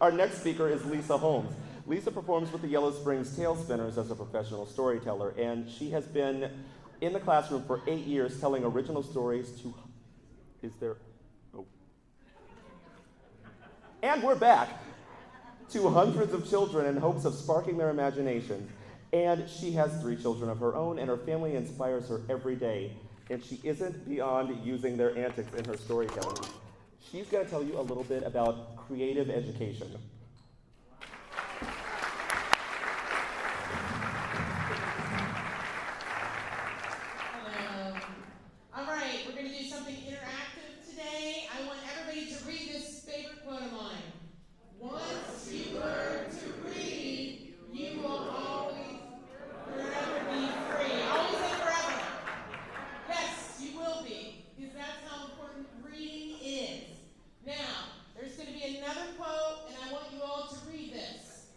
Our next speaker is Lisa Holmes. Lisa performs with the Yellow Springs Tail Spinners as a professional storyteller, and she has been in the classroom for 8 years telling original stories to... Is there... Oh. And we're back to hundreds of children in hopes of sparking their imagination. And she has 3 children of her own, and her family inspires her every day. And she isn't beyond using their antics in her storytelling. She's going to tell you a little bit about creative education. Hello. All right, we're going to do something interactive today. I want everybody to read this favorite quote of mine. Once you learn to read, you will always forever be free. Always say forever. Yes, you will be, because that's how important reading is. Now, there's going to be another quote, and I want you all to read this.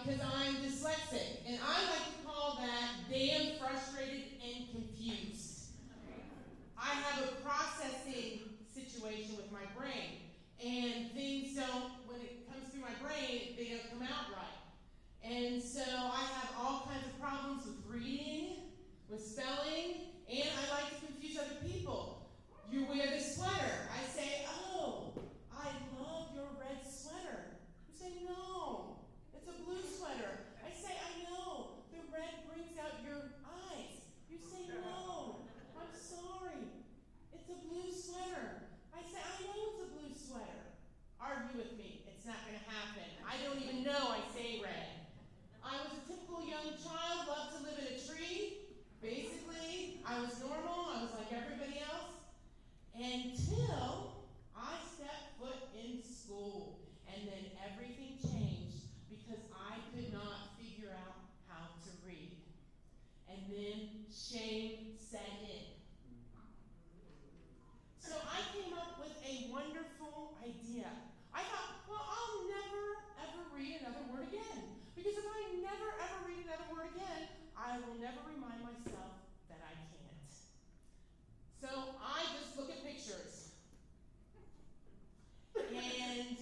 Because I'm dyslexic, and I like to call that damn frustrated and confused. I have a processing situation with my brain, and things don't, when it comes through my brain, they don't come out right. And so I have all kinds of problems with reading, with spelling, and I like to confuse other people. You wear this sweater. I say, oh, I love your red sweater. You say, no. It's a blue sweater. I say, I know. The red brings out your eyes. You say, no. I'm sorry. It's a blue sweater. I say, I know it's a blue sweater. Argue with me. It's not going to happen. I don't even know I say red. I was a typical young child, loved to live in a tree. Basically, I was normal. I was like everybody else. Until I stepped foot in school. And then everything changed. Because I could not figure out how to read. And then shame set in. So I came up with a wonderful idea. I thought, well, I'll never, ever read another word again. Because if I never, ever read another word again, I will never remind myself that I can't. So I just look at pictures. And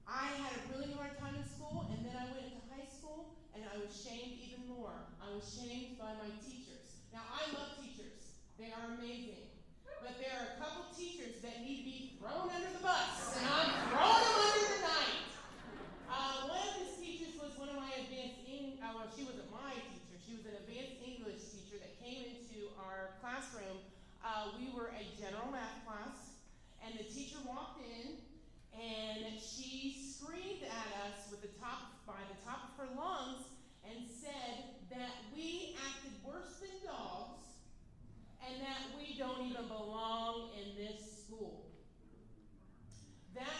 I had a really hard time in school, and then I went into high school, and I was shamed even more. I was shamed by my teachers. Now, I love teachers. They are amazing. But there are a couple teachers that need to be thrown under the bus, and I'm throwing them under tonight. One of his teachers was one of my advanced English, well, she wasn't my teacher. She was an advanced English teacher that came into our classroom. We were a general math class, and the teacher walked in, and she screamed at us by the top of her lungs and said that we acted worse than dogs and that we don't even belong in this school. That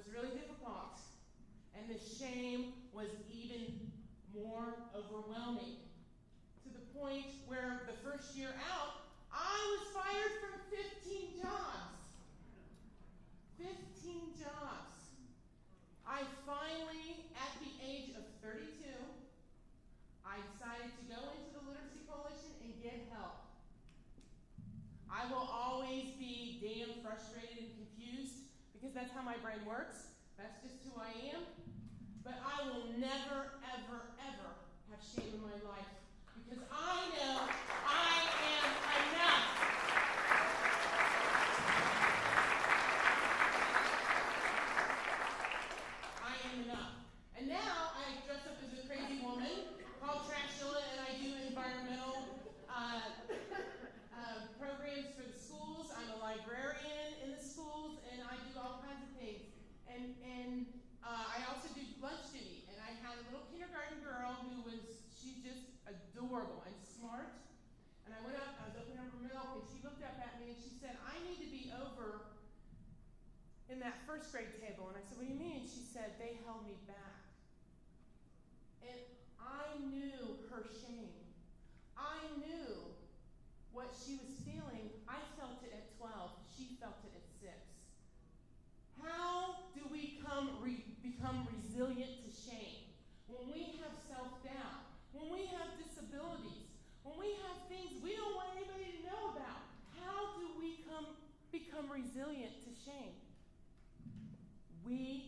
was really difficult. And the shame was even more overwhelming, to the point where the first year out, I was fired from 15 jobs. 15 jobs. I finally, at the age of 32, I decided to go into the Literacy Coalition and get help. I will always be damn frustrated and confused because that's how my brain works. That's just who I am. But I will never, ever, ever have shame in my life because I know I am enough. I am enough. And now I dress up as a crazy woman called Trashula, and I do environmental programs for the schools. I'm a librarian in the schools, and I do all kinds of things. And I also do lunch duty, and I had a little kindergarten girl she's just adorable and smart. And I went up, I was opening up her milk, and she looked up at me and she said, I need to be over in that first grade table. And I said, what do you mean? She said, they held me back. And I knew her shame. I knew what she was feeling. I felt it at 12. She felt it at 6. How do we become resilient to shame? When we have self-doubt, when we have disabilities, when we have things we don't want anybody to know about, how do we become resilient to shame? We